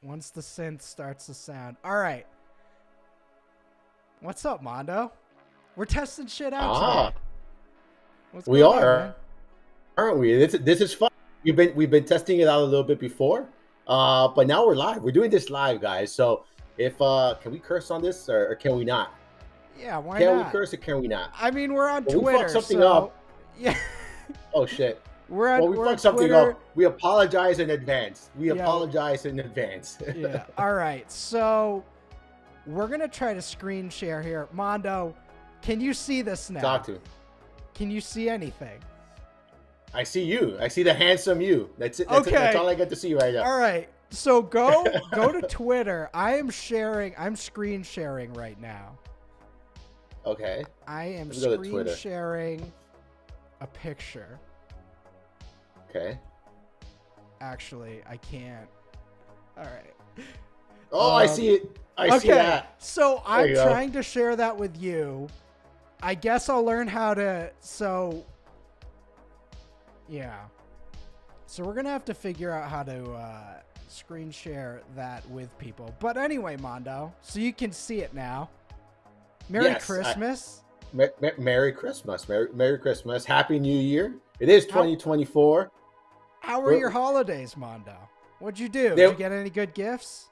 Once the synth starts to sound. All right. What's up, Mando? We're testing shit out today. Ah, What's we going on, man? are, aren't we? This is fun. We've been testing it out a little bit before, but now we're live. We're doing this live, guys. So if can we curse on this or can we not? Yeah, why Can we not? curse or can we not? I mean, we're on Well, we fucked Twitter, something so up. yeah, Oh shit. we're on Well, we we're on fucked something Twitter. up. We apologize in advance. We Yeah, apologize in advance. yeah. All right, so we're gonna try to screen share here. Mondo, can you see this now? Talk to me. Can you see anything? I see you. I see the handsome you. That's it. That's it. That's Okay. all I get to see right now. All right. So go to Twitter. I am sharing. I'm screen sharing right now. Okay. I am Let me go to screen Twitter. sharing a picture. Okay. Actually, I can't. All right. Oh, I see it. I see Okay. that. So I'm you go. trying to share that with you. I guess I'll learn how to. So yeah. So we're gonna have to figure out how to screen share that with people. But anyway, Mondo, so you can see it now. Merry Yes, Christmas. Merry Christmas. Merry Christmas. Happy New Year. It is How- 2024. How were We're- your holidays, Mondo? What'd you do? They- Did you get any good gifts?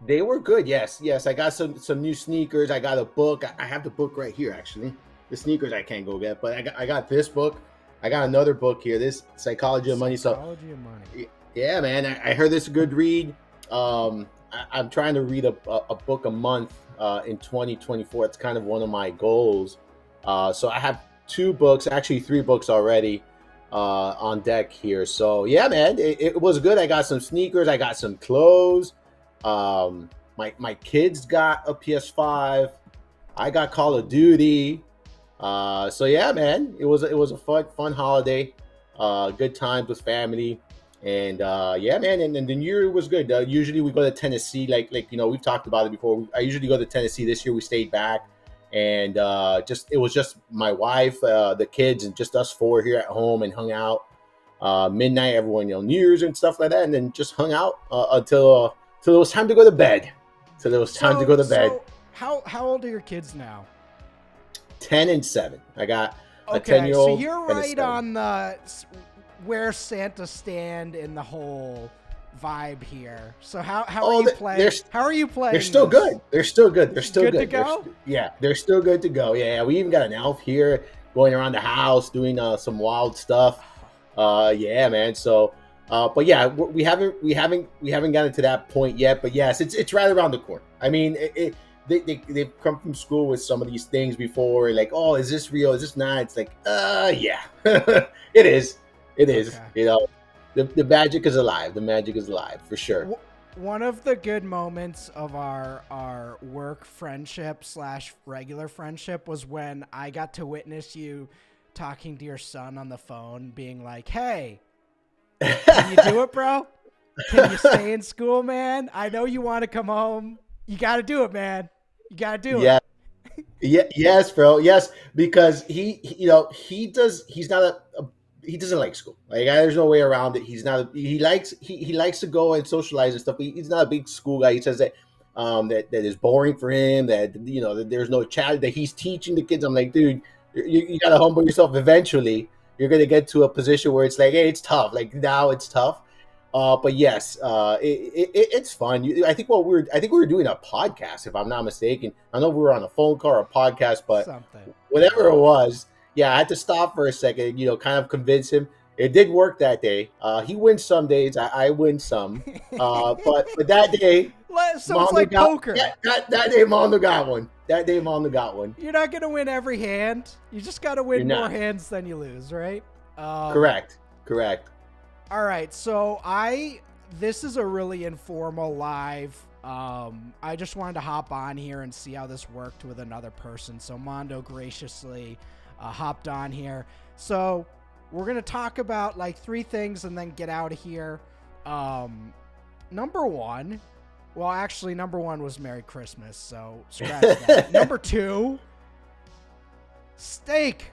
They were good. Yes. Yes. I got some new sneakers. I got a book. I have the book right here, actually. The sneakers I can't go get, but I got this book. I got another book here. This Psychology of Money. So Psychology of money. yeah, man. I heard this is a good read. I'm trying to read a book a month in 2024. It's kind of one of my goals. So I have two books, actually three books already on deck here. So yeah, man, it was good. I got some sneakers. I got some clothes. My kids got a PS5. I got Call of Duty. So yeah, man, it was a fun holiday. Good times with family. And yeah, man, and the new year was good. Usually we go to Tennessee, like we've talked about it before. I usually go to Tennessee. This year we stayed back, and it was just my wife, the kids, and just us four here at home, and hung out. Midnight, everyone, New Year's and stuff like that, and then just hung out until it was time to go to bed. Till it was time to go to bed. So how old are your kids now? 10 and 7. I got a Okay, 10-year-old. so you're and a right 7. on the where Santa stand in the whole vibe here. So how Oh, are you playing? How are you playing? They're still this? good. They're still good. They're still Good good. to go? They're still good to go. Yeah, we even got an elf here going around the house doing some wild stuff. Yeah, man. So, but yeah, we haven't gotten to that point yet. But yes, it's right around the corner. I mean, they've come from school with some of these things before. Like, oh, is this real? Is this not? It's like, yeah, it is. It is. Okay. The magic is alive. The magic is alive for sure. One of the good moments of our work friendship / regular friendship was when I got to witness you talking to your son on the phone, being like, "Hey, can you do it, bro? Can you stay in school, man? I know you want to come home. You got to do it, man. You got to do Yeah. it." Yeah, yes, bro. Yes, because he doesn't like school. Like there's no way around it. He likes to go and socialize and stuff. But he's not a big school guy. He says that that is boring for him. That that there's no chat that he's teaching the kids. I'm like, dude, you got to humble yourself. Eventually, you're gonna get to a position where it's like, hey, it's tough. Like now, it's tough. But yes, it's fun. I think we were doing a podcast, if I'm not mistaken. I know we were on a phone call or a podcast, but Something. whatever it was, yeah, I had to stop for a second, kind of convince him. It did work that day. He wins some days, I win some. But that day, So it's like poker. Yeah, that day, Mando got one. That day, Mando got one. You're not gonna win every hand. You just got to win You're more not. hands than you lose, right? Correct. All right, so this is a really informal live. I just wanted to hop on here and see how this worked with another person. So Mando graciously hopped on here. So we're gonna talk about like 3 things and then get out of here. Number one was Merry Christmas, so scratch that. Number 2, steak.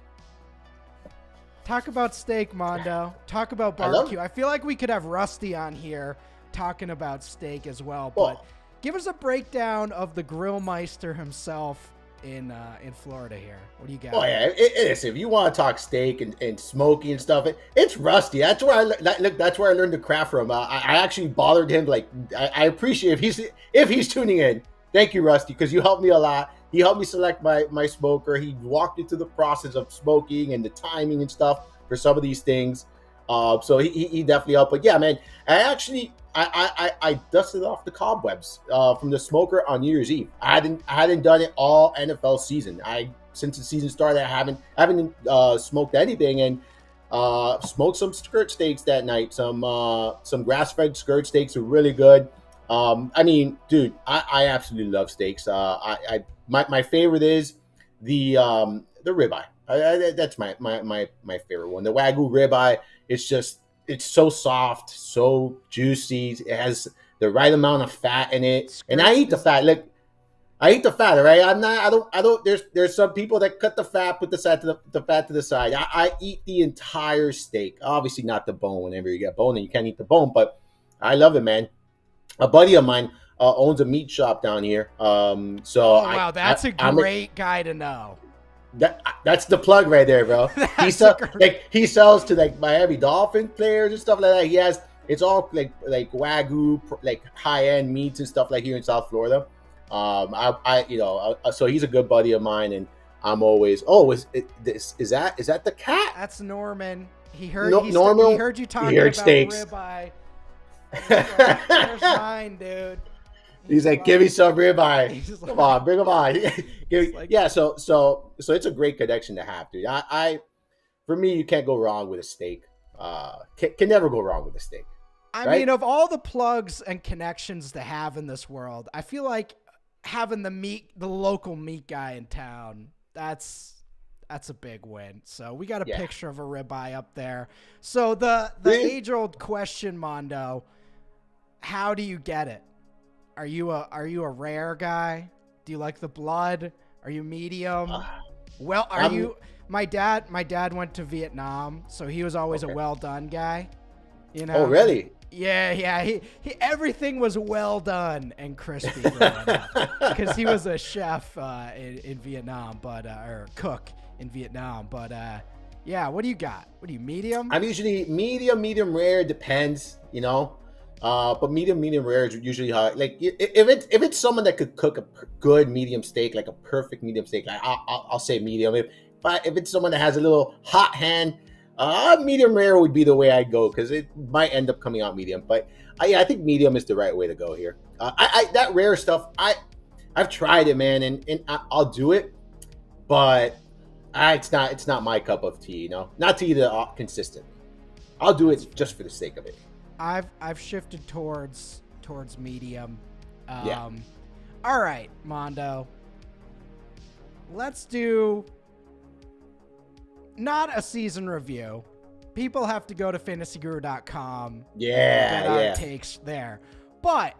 Talk about steak, Mondo. Talk about barbecue. I feel like we could have Rusty on here talking about steak as well, but Well, give us a breakdown of the Grillmeister himself in Florida here. What do you got? oh yeah, it is. If you want to talk steak and smoky and stuff, it's Rusty. That's where that's where I learned the craft from. I actually bothered him. Like I appreciate if he's tuning in. Thank you, Rusty, because you helped me a lot. He helped me select my smoker. He walked me through the process of smoking and the timing and stuff for some of these things. So he definitely helped. But yeah, man, I dusted off the cobwebs from the smoker on New Year's Eve. I hadn't done it all NFL season. Since the season started, I haven't smoked anything, and smoked some skirt steaks that night. Some grass fed skirt steaks are really good. I mean, dude, I absolutely love steaks. My favorite is the ribeye. That's my favorite one. The Wagyu ribeye. It's so soft, so juicy. It has the right amount of fat in it, and I eat the fat. Like I eat the fat, right? I don't. There's some people that cut the fat, put the fat to the side. I eat the entire steak. Obviously, not the bone. Whenever you get bone, and you can't eat the bone, but I love it, man. A buddy of mine owns a meat shop down here. Wow, that's a great guy to know. That's the plug right there, bro. He sells to like Miami Dolphin players and stuff like that. It's all like Wagyu, like high end meats and stuff like here in South Florida. So he's a good buddy of mine, and I'm always, is that the cat? That's Norman. He heard Norman. He heard you talking about steaks. Ribeye. There's mine, dude. He's like, give me some ribeye. Come on, bring him on. So it's a great connection to have, dude. For me, you can't go wrong with a steak. Can never go wrong with a steak. I mean, of all the plugs and connections to have in this world, I feel like having the local meat guy in town, that's a big win. So we got a picture of a ribeye up there. So the age-old question, Mando, how do you get it? Are you a rare guy? Do you like the blood? Are you medium? My dad went to Vietnam, so he was always a well done guy. You know? Oh, really? Yeah. He everything was well done and crispy growing up because he was a chef in Vietnam, or cook in Vietnam. But yeah, what do you got? What do you medium? I'm usually medium rare. Depends, you know. But medium rare is usually how, like, if it's someone that could cook a good medium steak, like a perfect medium steak, like I'll say medium. If it's someone that has a little hot hand, medium rare would be the way I'd go, because it might end up coming out medium. But I think medium is the right way to go here. That rare stuff, I've tried it, man, and I'll do it, but it's not my cup of tea, you know. Not to eat it consistent. I'll do it just for the sake of it. I've shifted towards medium. All right, Mando. Let's do not a season review. People have to go to fantasyguru.com. Get our takes there. But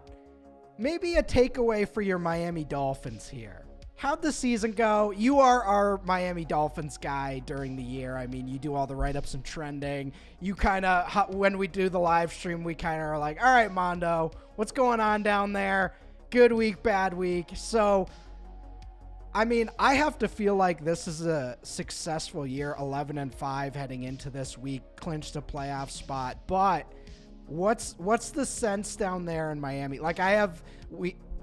maybe a takeaway for your Miami Dolphins here. How'd the season go? You are our Miami Dolphins guy during the year. I mean, you do all the write-ups and trending. You kind of, when we do the live stream, we kind of are like, all right, Mando, what's going on down there? Good week, bad week. So, I mean, I have to feel like this is a successful year, 11-5 heading into this week, clinched a playoff spot. But what's the sense down there in Miami? Like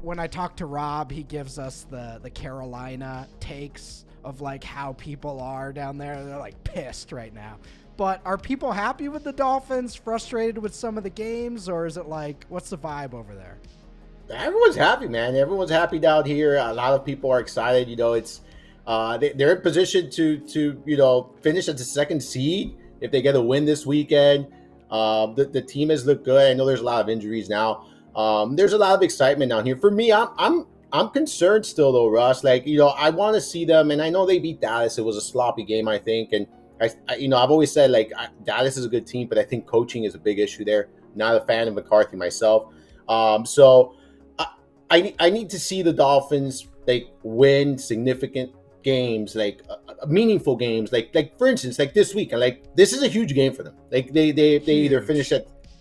when I talk to Rob, he gives us the Carolina takes of like how people are down there. They're like pissed right now. But are people happy with the Dolphins, frustrated with some of the games, or is it like, what's the vibe over there? Everyone's happy, man. Everyone's happy down here. A lot of people are excited. You know, it's they're in position to finish as the second seed if they get a win this weekend. The team has looked good. I know there's a lot of injuries now. There's a lot of excitement down here. For me, I'm concerned still though, Russ. Like, you know, I want to see them, and I know they beat Dallas. It was a sloppy game, I think, and I've always said like Dallas is a good team, but I think coaching is a big issue there. Not a fan of McCarthy myself. So I need to see the Dolphins like win significant games, like meaningful games, like for instance, like this week, and like this is a huge game for them. Like they either finish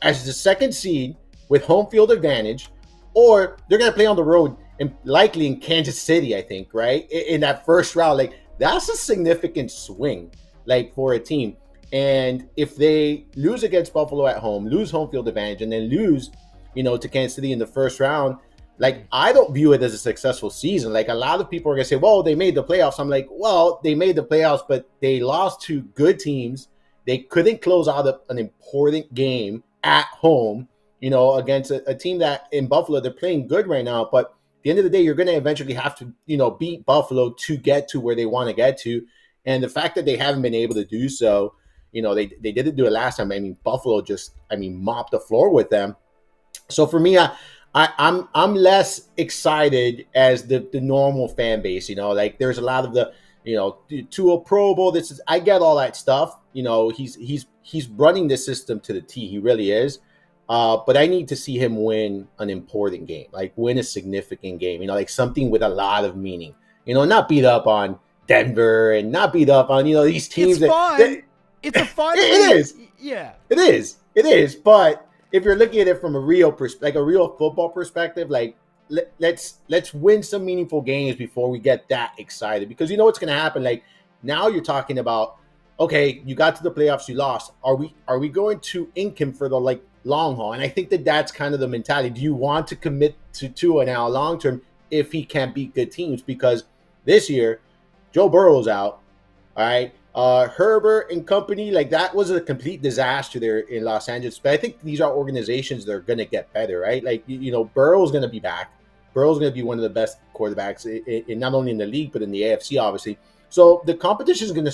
as the second seed, with home field advantage, or they're going to play on the road and likely in Kansas City, I think, right? In that first round. Like, that's a significant swing, like, for a team. And if they lose against Buffalo at home, lose home field advantage, and then lose, to Kansas City in the first round, like, I don't view it as a successful season. Like, a lot of people are going to say, well, they made the playoffs. I'm like, well, they made the playoffs, but they lost to good teams. They couldn't close out an important game at home, against a team that in Buffalo, they're playing good right now. But at the end of the day, you're going to eventually have to, beat Buffalo to get to where they want to get to. And the fact that they haven't been able to do so, they didn't do it last time. I mean, Buffalo just, mopped the floor with them. So for me, I'm less excited as the normal fan base. Like, there's a lot of the, to a Pro Bowl. I get all that stuff. He's running the system to the T. He really is. But I need to see him win an important game, like win a significant game. Like something with a lot of meaning. Not beat up on Denver and not beat up on these teams. It's fun. It's a fun. It is. Yeah. It is. It is. But if you're looking at it from a real like a real football perspective, like let's win some meaningful games before we get that excited, because you know what's going to happen. Like, now you're talking about, okay, you got to the playoffs, you lost. Are we going to ink him for the long haul? And I think that's kind of the mentality. Do you want to commit to Tua now long term if he can't beat good teams? Because this year, Joe Burrow's out. All right. Herbert and company, like, that was a complete disaster there in Los Angeles. But I think these are organizations that are going to get better, right? Like, Burrow's going to be back. Burrow's going to be one of the best quarterbacks in not only in the league, but in the AFC, obviously. So the competition is going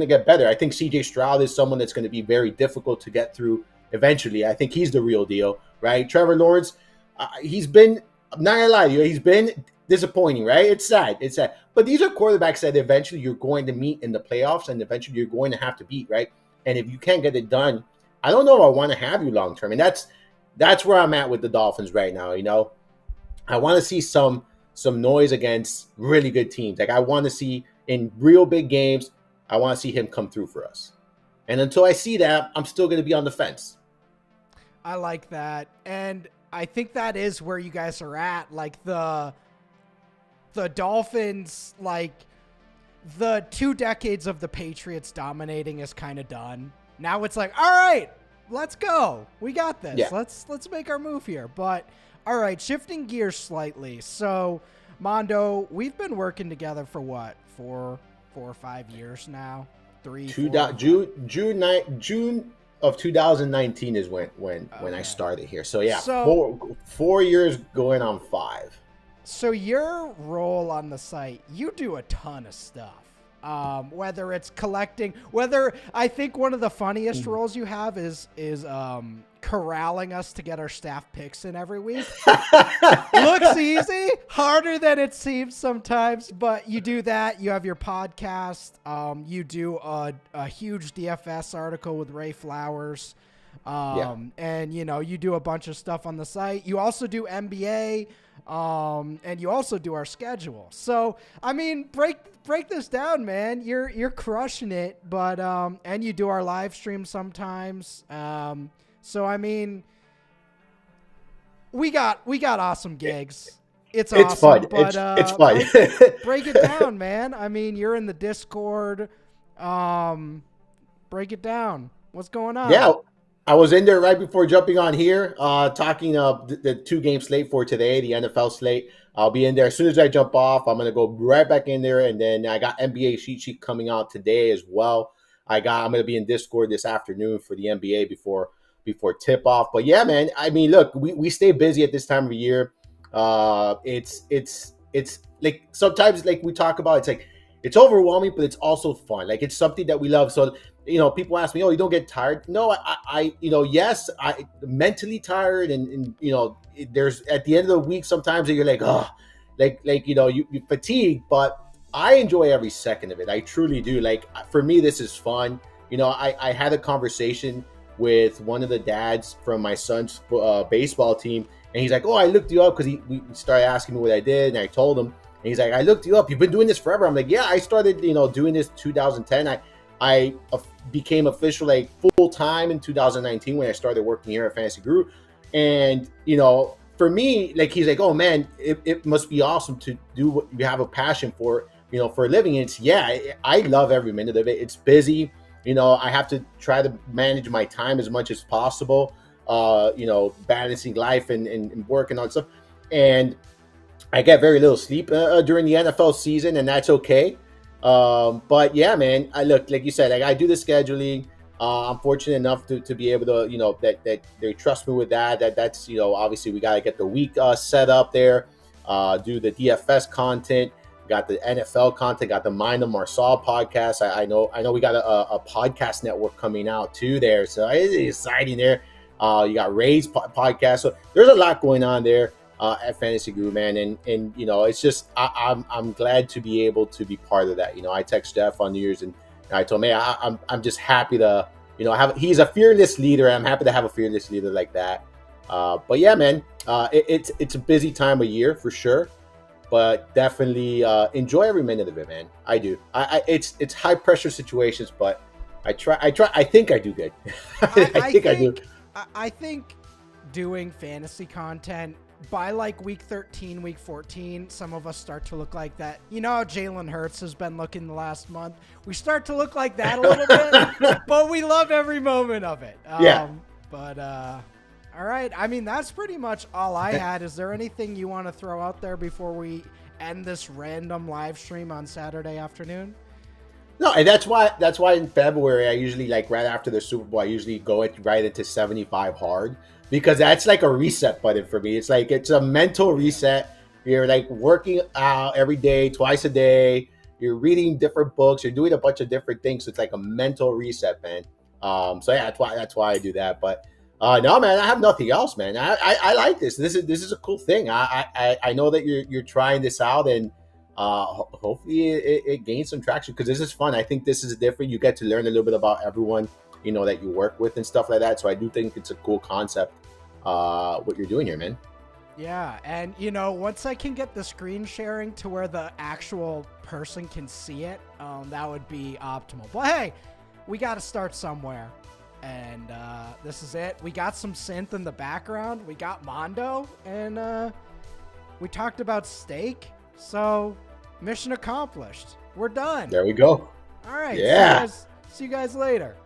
to get better. I think CJ Stroud is someone that's going to be very difficult to get through eventually. I think he's the real deal, right? Trevor Lawrence, he's been, I'm not going to lie to you, he's been disappointing, right? It's sad. But these are quarterbacks that eventually you're going to meet in the playoffs and eventually you're going to have to beat, right? And if you can't get it done, I don't know if I want to have you long term. And that's where I'm at with the Dolphins right now. I want to see some noise against really good teams. Like, I want to see in real big games, I want to see him come through for us. And until I see that, I'm still going to be on the fence. I like that. And I think that is where you guys are at. Like, the Dolphins, like, the 2 decades of the Patriots dominating is kind of done. Now it's like, all right, let's go. We got this. Yeah. Let's make our move here. But all right, shifting gears slightly. So, Mando, we've been working together for what? 4 or 5 years now? 3. June of 2019 is when I started here. So yeah, 4 years going on 5. So your role on the site, you do a ton of stuff. Whether it's collecting, I think one of the funniest roles you have is corralling us to get our staff picks in every week. Looks easy, harder than it seems sometimes, but you do that. You have your podcast. You do a huge DFS article with Ray Flowers. And you do a bunch of stuff on the site. You also do NBA. And you also do our schedule. So, I mean, break this down, man. You're crushing it, but and you do our live stream sometimes. So I mean, we got awesome gigs. It's awesome, fun. But it's fun. break it down, man. I mean, you're in the Discord. Break it down. What's going on? Yeah. I was in there right before jumping on here, talking the 2-game slate for today, the NFL slate. I'll be in there as soon as I jump off. I'm going to go right back in there, and then I got NBA cheat sheet coming out today as well. I'm going to be in Discord this afternoon for the NBA before tip off. But yeah, man, I mean, look, we stay busy at this time of year. It's like sometimes, like we talk about, it's like it's overwhelming, but it's also fun. Like, it's something that we love. So, people ask me, oh, you don't get tired? No, I yes, I mentally tired. And there's at the end of the week, sometimes that you're like, oh, you fatigue, but I enjoy every second of it. I truly do. Like, for me, this is fun. I had a conversation with one of the dads from my son's baseball team. And he's like, oh, I looked you up because we started asking me what I did. And I told him, and he's like, I looked you up. You've been doing this forever. I'm like, yeah, I started, doing this 2010. I became official, like, full time in 2019 when I started working here at Fantasy Guru. And for me, like, he's like, oh man, it must be awesome to do what you have a passion for, for a living. And it's, yeah, I love every minute of it. It's busy. I have to try to manage my time as much as possible, balancing life and work and all that stuff. And I get very little sleep during the NFL season, and that's okay. But yeah, man, I look, like you said, like, I do the scheduling. I'm fortunate enough to be able to, that they trust me with that. That's obviously we got to get the week set up there, do the DFS content, got the NFL content, got the Mind of Marsal podcast. I know we got a podcast network coming out too there, so it's exciting there. You got Ray's podcast, so there's a lot going on there at Fantasy Guru, man, and it's just I'm glad to be able to be part of that. I text Jeff on New Year's and I told him, hey, I'm just happy to he's a fearless leader. I'm happy to have a fearless leader like that. But yeah, man, it's a busy time of year for sure, but definitely enjoy every minute of it, man. I do. It's high pressure situations, but I try. I think I do good. I think doing fantasy content by like week 13, week 14, some of us start to look like that. You know how Jalen Hurts has been looking the last month? We start to look like that a little bit, but we love every moment of it. Yeah. But, all right. I mean, that's pretty much all I had. Is there anything you want to throw out there before we end this random live stream on Saturday afternoon? No, and that's why in February, I usually, like, right after the Super Bowl, I usually go right into 75 hard, because that's like a reset button for me. It's like, it's a mental reset. You're like working out every day, twice a day. You're reading different books. You're doing a bunch of different things. So it's like a mental reset, man. So yeah, that's why I do that. But no, man, I have nothing else, man. I like this. This is a cool thing. I know that you're trying this out, and hopefully it gains some traction, because this is fun. I think this is different. You get to learn a little bit about everyone that you work with and stuff like that. So I do think it's a cool concept, what you're doing here, man. Yeah, and once I can get the screen sharing to where the actual person can see it, that would be optimal. But hey, we got to start somewhere, and this is it. We got some synth in the background. We got Mando, and we talked about steak. So mission accomplished. We're done. There we go. All right. Yeah. See you guys later.